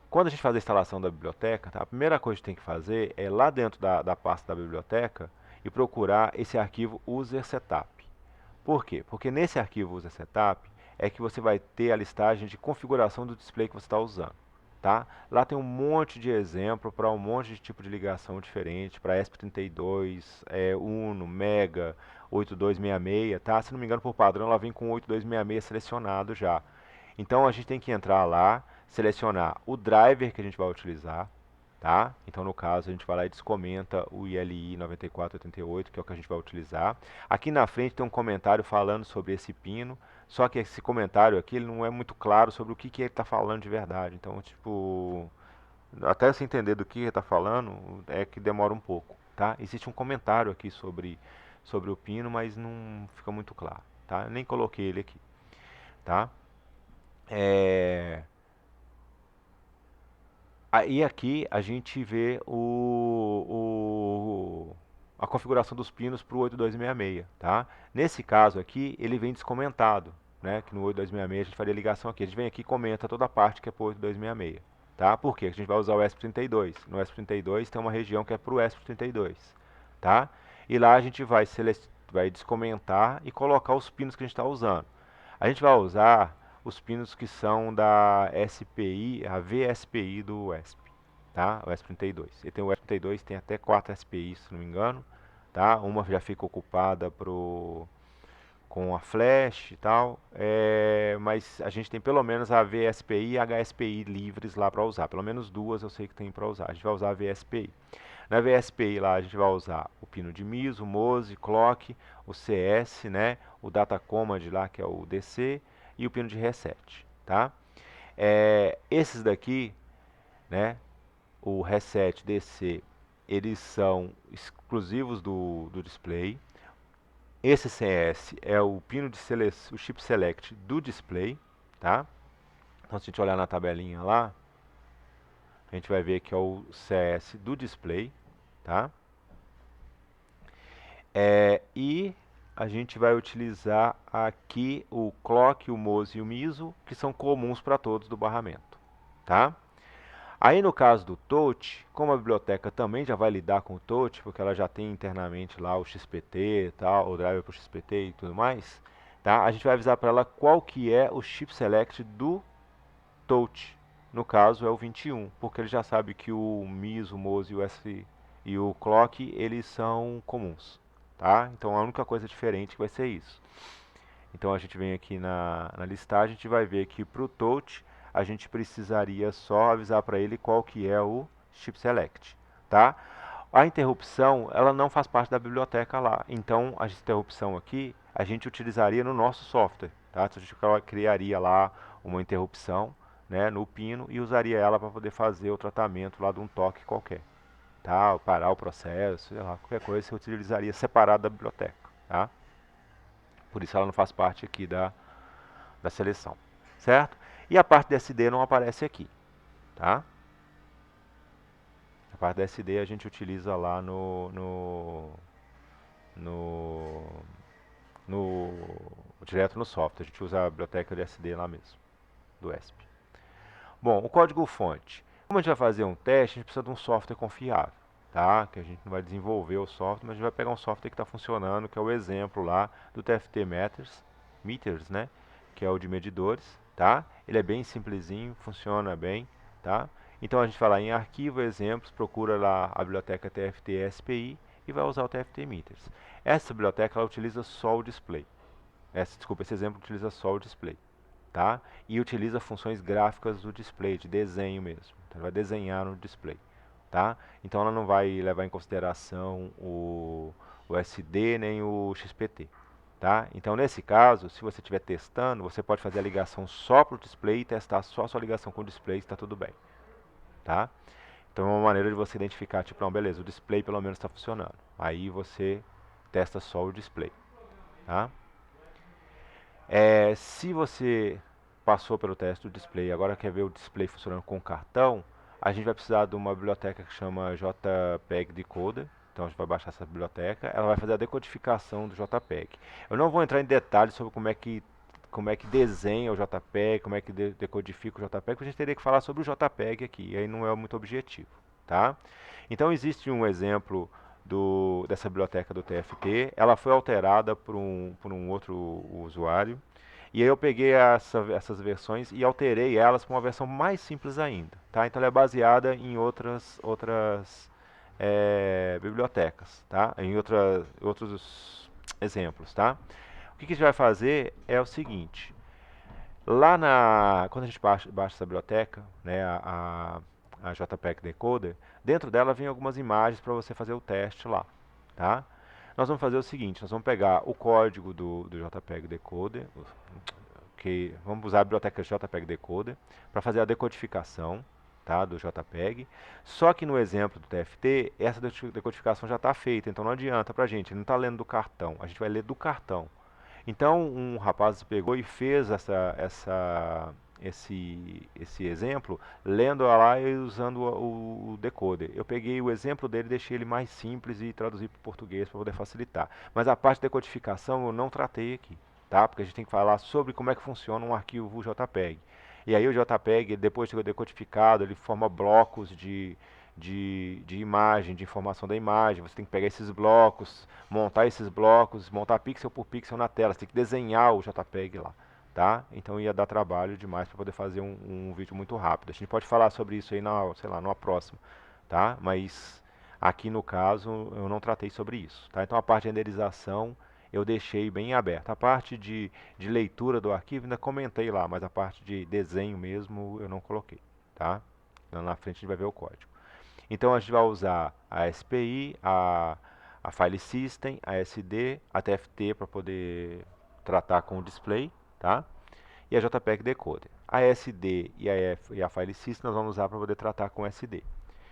quando a gente faz a instalação da biblioteca, tá, a primeira coisa que tem que fazer é ir lá dentro da pasta da biblioteca e procurar esse arquivo user setup. Por quê? Porque nesse arquivo usa setup é que você vai ter a listagem de configuração do display que você está usando. Tá? Lá tem um monte de exemplo para um monte de tipo de ligação diferente, para ESP32, Uno, Mega, 8266, tá? Se não me engano, por padrão, ela vem com 8266 selecionado já. Então a gente tem que entrar lá, selecionar o driver que a gente vai utilizar, tá? Então no caso a gente vai lá e descomenta o ILI 9488, que é o que a gente vai utilizar. Aqui na frente tem um comentário falando sobre esse pino, só que esse comentário aqui ele não é muito claro sobre o que, que ele está falando de verdade. Então, tipo, até se entender do que ele está falando é que demora um pouco, tá? Existe um comentário aqui sobre o pino, mas não fica muito claro, tá? Eu nem coloquei ele aqui, tá? É... Aí aqui a gente vê a configuração dos pinos para o 8266, tá? Nesse caso aqui, ele vem descomentado, né? Que no 8266 a gente faria ligação aqui. A gente vem aqui e comenta toda a parte que é para o 8266, tá? Por quê? A gente vai usar o ESP32. No ESP32 tem uma região que é para o ESP32, tá? E lá a gente vai descomentar e colocar os pinos que a gente está usando. A gente vai usar os pinos que são da SPI, a VSPI do ESP, tá? O ESP32. E tem o ESP32, tem até 4 SPI, se não me engano, tá? Uma já fica ocupada com a flash e tal, mas a gente tem pelo menos a VSPI e a HSPI livres lá para usar. Pelo menos duas eu sei que tem para usar. A gente vai usar a VSPI. Na VSPI lá a gente vai usar o pino de MISO, MOSE, clock, o CS, né? O Data Command lá que é o DC e o pino de reset, tá? Esses daqui, né? O reset DC, eles são exclusivos do display. Esse CS é o pino de o chip select do display, tá? Então se a gente olhar na tabelinha lá, a gente vai ver que é o CS do display, tá? E a gente vai utilizar aqui o clock, o MOSE e o MISO, que são comuns para todos do barramento, tá? Aí no caso do touch, como a biblioteca também já vai lidar com o touch, porque ela já tem internamente lá o XPT e tal, o driver para o XPT e tudo mais, tá? A gente vai avisar para ela qual que é o chip select do touch. No caso é o 21, porque ele já sabe que o MIS, o MOSE e o clock, eles são comuns, tá? Então a única coisa diferente vai ser isso. Então a gente vem aqui na listagem, a gente vai ver que para o touch a gente precisaria só avisar para ele qual que é o chip select, tá? A interrupção, ela não faz parte da biblioteca lá. Então a interrupção aqui a gente utilizaria no nosso software, tá? Então, a gente criaria lá uma interrupção, né, no pino e usaria ela para poder fazer o tratamento lá de um toque qualquer, tá? Parar o processo, sei lá, qualquer coisa você utilizaria separado da biblioteca, tá? Por isso ela não faz parte aqui da seleção, certo? E a parte da SD não aparece aqui, tá? A parte da SD a gente utiliza lá no, direto no software. A gente usa a biblioteca de SD lá mesmo, do ESP. Bom, o código-fonte. Como a gente vai fazer um teste, a gente precisa de um software confiável, tá? Que a gente não vai desenvolver o software, mas a gente vai pegar um software que está funcionando, que é o exemplo lá do TFT Meters, né? Que é o de medidores, tá? Ele é bem simplesinho, funciona bem, tá? Então a gente vai lá em arquivo, exemplos, procura lá a biblioteca TFT SPI e vai usar o TFT Meters. Essa biblioteca ela utiliza só o display. Desculpa, esse exemplo utiliza só o display, tá? E utiliza funções gráficas do display, de desenho mesmo. Então, vai desenhar no display, tá? Então ela não vai levar em consideração o SD nem o XPT, tá? Então nesse caso, se você estiver testando, você pode fazer a ligação só para o display e testar só a sua ligação com o display, está tudo bem, tá? Então é uma maneira de você identificar, tipo, não, beleza, o display pelo menos está funcionando. Aí você testa só o display, tá? Se você passou pelo teste do display e agora quer ver o display funcionando com cartão, a gente vai precisar de uma biblioteca que chama JPEG Decoder. Então a gente vai baixar essa biblioteca, ela vai fazer a decodificação do JPEG. Eu não vou entrar em detalhes sobre como é que desenha o JPEG, como é que decodifica o JPEG, porque a gente teria que falar sobre o JPEG aqui, e aí não é muito objetivo, tá? Então existe um exemplo dessa biblioteca do TFT. Ela foi alterada por um outro usuário. E aí eu peguei essas versões e alterei elas para uma versão mais simples ainda, tá? Então ela é baseada em outras bibliotecas, tá? Em outros exemplos, tá? O que que a gente vai fazer é o seguinte: quando a gente baixa essa biblioteca, né, a JPEG Decoder, dentro dela vem algumas imagens para você fazer o teste lá, tá? Nós vamos fazer o seguinte: nós vamos pegar o código do JPEG Decoder, que vamos usar a biblioteca JPEG Decoder para fazer a decodificação, tá, do JPEG. Só que no exemplo do TFT, essa decodificação já está feita, então não adianta para a gente, ele não está lendo do cartão, a gente vai ler do cartão. Então um rapaz pegou e fez esse exemplo lendo lá e usando o decoder. Eu peguei o exemplo dele, deixei ele mais simples e traduzi para o português para poder facilitar. Mas a parte de decodificação eu não tratei aqui, tá? Porque a gente tem que falar sobre como é que funciona um arquivo JPEG. E aí o JPEG, depois de decodificado, ele forma blocos de imagem, de informação da imagem. Você tem que pegar esses blocos, montar pixel por pixel na tela. Você tem que desenhar o JPEG lá, tá? Então ia dar trabalho demais para poder fazer um vídeo muito rápido. A gente pode falar sobre isso aí sei lá, numa próxima, tá? Mas aqui no caso eu não tratei sobre isso, tá? Então a parte de renderização eu deixei bem aberta. A parte de leitura do arquivo ainda comentei lá, mas a parte de desenho mesmo eu não coloquei, tá? Então, na frente a gente vai ver o código. Então a gente vai usar a SPI, a File System, a SD, a TFT para poder tratar com o display, tá? E a JPEG Decoder. A SD e a File System nós vamos usar para poder tratar com SD.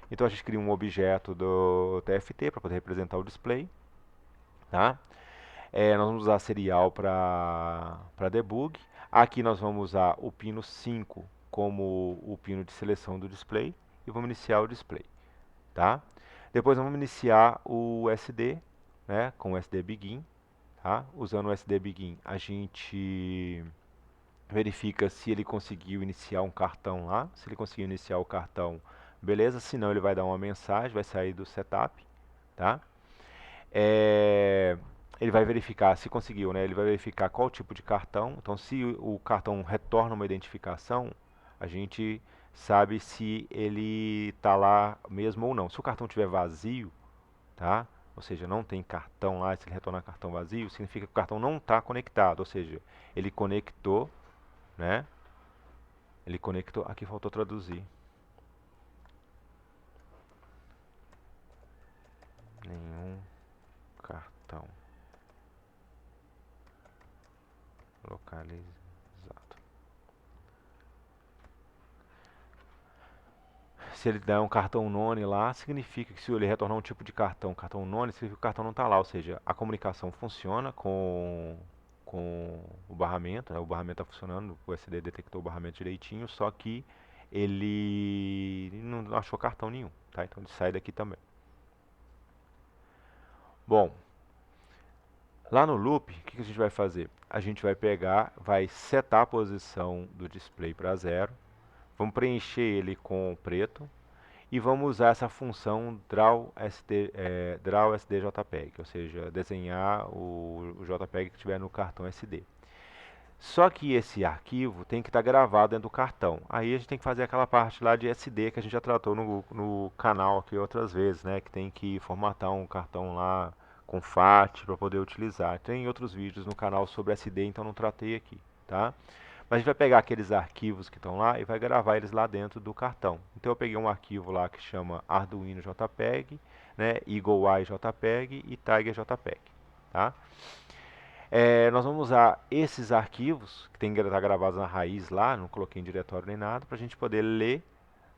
Então a gente cria um objeto do TFT para poder representar o display, tá? Nós vamos usar serial para debug. Aqui nós vamos usar o pino 5 como o pino de seleção do display e vamos iniciar o display, tá? Depois vamos iniciar o SD, né, com o SD Begin, tá? Usando o SD Begin, a gente verifica se ele conseguiu iniciar um cartão lá. Se ele conseguiu iniciar o cartão, beleza. Se não, ele vai dar uma mensagem, vai sair do setup, tá? Ele vai verificar se conseguiu, né? Ele vai verificar qual tipo de cartão. Então, se o cartão retorna uma identificação, a gente sabe se ele está lá mesmo ou não. Se o cartão estiver vazio, tá? Ou seja, não tem cartão lá, se ele retornar cartão vazio, significa que o cartão não está conectado. Ou seja, ele conectou, né? Ele conectou. Aqui faltou traduzir. Nenhum cartão localizado. Se ele der um cartão none lá, significa que se ele retornar um tipo de cartão none, significa que o cartão não está lá. Ou seja, a comunicação funciona com o barramento, né? O barramento está funcionando, o SD detectou o barramento direitinho, só que ele não achou cartão nenhum, tá? Então ele sai daqui também. Bom, lá no loop, o que a gente vai fazer? A gente vai pegar, vai setar a posição do display para 0, vamos preencher ele com preto e vamos usar essa função draw SD JPEG, ou seja, desenhar o JPEG que tiver no cartão SD. Só que esse arquivo tem que estar gravado dentro do cartão. Aí a gente tem que fazer aquela parte lá de SD que a gente já tratou no canal aqui outras vezes, né? Que tem que formatar um cartão lá com FAT para poder utilizar. Tem outros vídeos no canal sobre SD, então não tratei aqui, tá? Mas a gente vai pegar aqueles arquivos que estão lá e vai gravar eles lá dentro do cartão. Então eu peguei um arquivo lá que chama Arduino JPEG, né, EagleEye JPEG e Tiger JPEG, tá? Nós vamos usar esses arquivos, que tem que estar gravados na raiz lá, não coloquei em diretório nem nada, para a gente poder ler,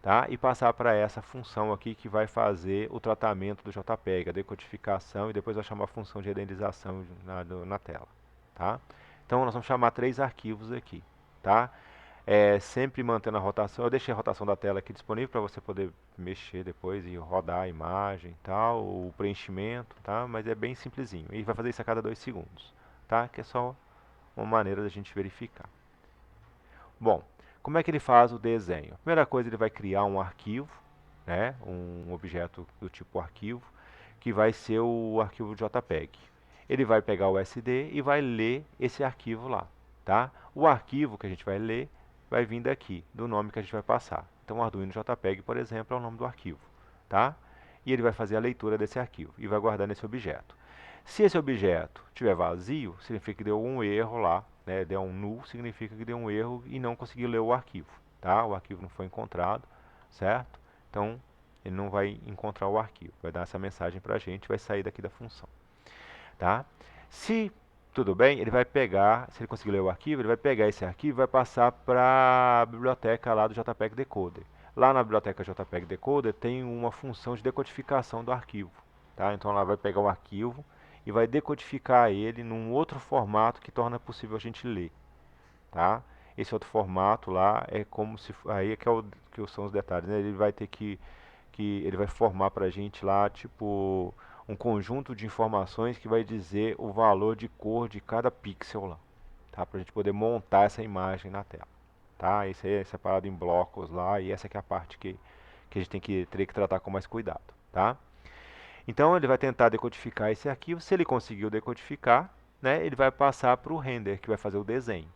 tá? E passar para essa função aqui que vai fazer o tratamento do JPEG, a decodificação, e depois vai chamar a função de renderização na tela, tá? Então nós vamos chamar 3 arquivos aqui, tá? Sempre mantendo a rotação. Eu deixei a rotação da tela aqui disponível para você poder mexer depois e rodar a imagem e tal, o preenchimento, tá? Mas é bem simplesinho. E vai fazer isso a cada 2 segundos, tá? Que é só uma maneira da gente verificar. Bom, como é que ele faz o desenho? A primeira coisa, ele vai criar um arquivo, né? Um objeto do tipo arquivo, que vai ser o arquivo JPEG. Ele vai pegar o SD e vai ler esse arquivo lá, tá? O arquivo que a gente vai ler vai vir daqui, do nome que a gente vai passar. Então, o Arduino JPEG, por exemplo, é o nome do arquivo, tá? E ele vai fazer a leitura desse arquivo e vai guardar nesse objeto. Se esse objeto estiver vazio, significa que deu um erro lá, né? Deu um null, significa que deu um erro e não conseguiu ler o arquivo, tá? O arquivo não foi encontrado, certo? Então, ele não vai encontrar o arquivo, vai dar essa mensagem para a gente, vai sair daqui da função, tá? Se tudo bem, ele vai pegar, se ele conseguir ler o arquivo, ele vai pegar esse arquivo e vai passar para a biblioteca lá do JPEG Decoder. Lá na biblioteca JPEG Decoder tem uma função de decodificação do arquivo, tá? Então ela vai pegar o arquivo e vai decodificar ele num outro formato que torna possível a gente ler, tá? Esse outro formato lá é como se aí é que são os detalhes, né? Ele vai ter que ele vai formar para a gente lá tipo um conjunto de informações que vai dizer o valor de cor de cada pixel lá, tá? Para a gente poder montar essa imagem na tela, tá? Isso aí é separado em blocos lá e essa aqui é a parte que a gente teria que tratar com mais cuidado, tá? Então ele vai tentar decodificar esse arquivo. Se ele conseguiu decodificar, né, ele vai passar para o render, que vai fazer o desenho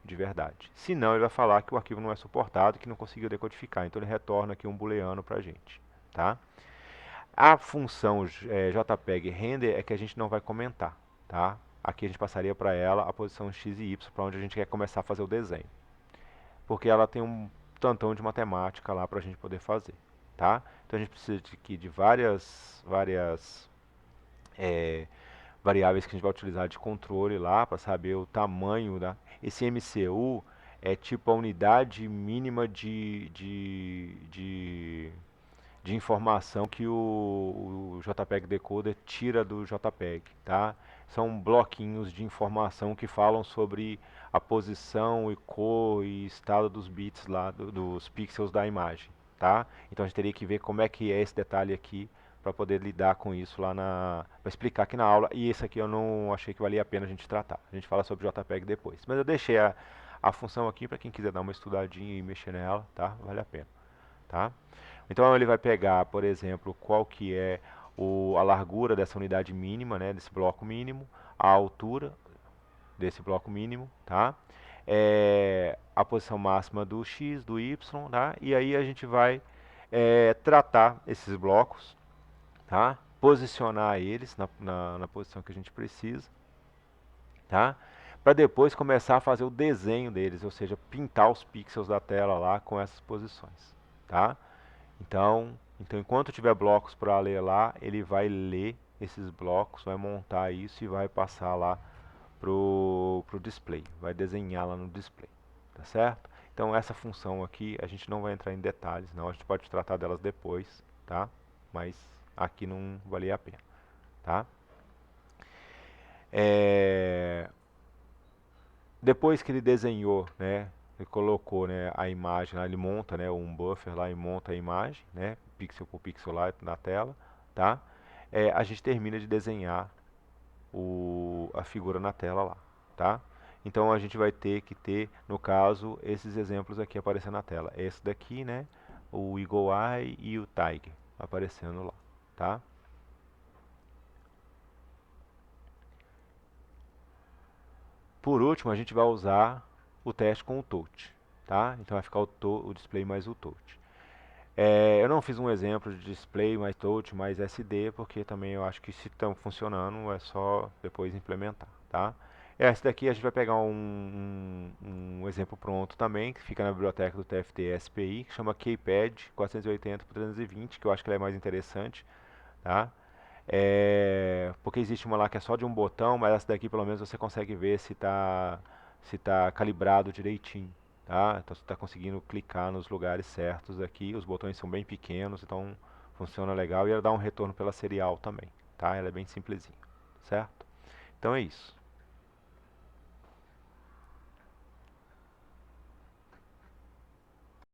de verdade. Se não, ele vai falar que o arquivo não é suportado, que não conseguiu decodificar. Então ele retorna aqui um booleano para a gente, tá? A função JPEG render é que a gente não vai comentar, tá? Aqui a gente passaria para ela a posição x e y, para onde a gente quer começar a fazer o desenho. Porque ela tem um tantão de matemática lá para a gente poder fazer, tá? Então a gente precisa de várias variáveis que a gente vai utilizar de controle lá para saber o tamanho da. Esse MCU é tipo a unidade mínima de informação que o JPEG Decoder tira do JPEG, tá? São bloquinhos de informação que falam sobre a posição e cor e estado dos bits lá, dos pixels da imagem, tá? Então a gente teria que ver como é que é esse detalhe aqui para poder lidar com isso lá para explicar aqui na aula. E esse aqui eu não achei que valia a pena a gente tratar. A gente fala sobre JPEG depois. Mas eu deixei a função aqui para quem quiser dar uma estudadinha e mexer nela, tá? Vale a pena, tá? Então ele vai pegar, por exemplo, qual que é a largura dessa unidade mínima, né, desse bloco mínimo, a altura desse bloco mínimo, tá? A posição máxima do x, do y, tá? E aí a gente vai tratar esses blocos, tá? Posicionar eles na posição que a gente precisa, tá? Para depois começar a fazer o desenho deles, ou seja, pintar os pixels da tela lá com essas posições, tá? Então enquanto tiver blocos para ler lá, ele vai ler esses blocos, vai montar isso e vai passar lá pro display, vai desenhar lá no display, tá certo? Então essa função aqui a gente não vai entrar em detalhes, não, a gente pode tratar delas depois, tá? Mas aqui não valia a pena, tá? Depois que ele desenhou, né, ele colocou, né, a imagem lá, ele monta, né, um buffer lá e monta a imagem, né, pixel por pixel lá na tela, tá? A gente termina de desenhar a figura na tela lá, tá? Então a gente vai ter que ter, no caso, esses exemplos aqui aparecendo na tela. Esse daqui, né, o Eagle Eye e o Tiger aparecendo lá, tá? Por último, a gente vai usar o teste com o touch, tá? Então vai ficar o display mais o touch. Eu não fiz um exemplo de display mais touch mais SD, porque também eu acho que se estão funcionando é só depois implementar, tá? Essa daqui a gente vai pegar um exemplo pronto também, que fica na biblioteca do TFT SPI, que chama Keypad 480 por 320, que eu acho que ela é mais interessante, tá? Porque existe uma lá que é só de um botão, mas essa daqui pelo menos você consegue ver se tá calibrado direitinho, tá? Então você está conseguindo clicar nos lugares certos aqui, os botões são bem pequenos, então funciona legal e ela dá um retorno pela serial também, tá? Ela é bem simplesinha, certo? Então é isso.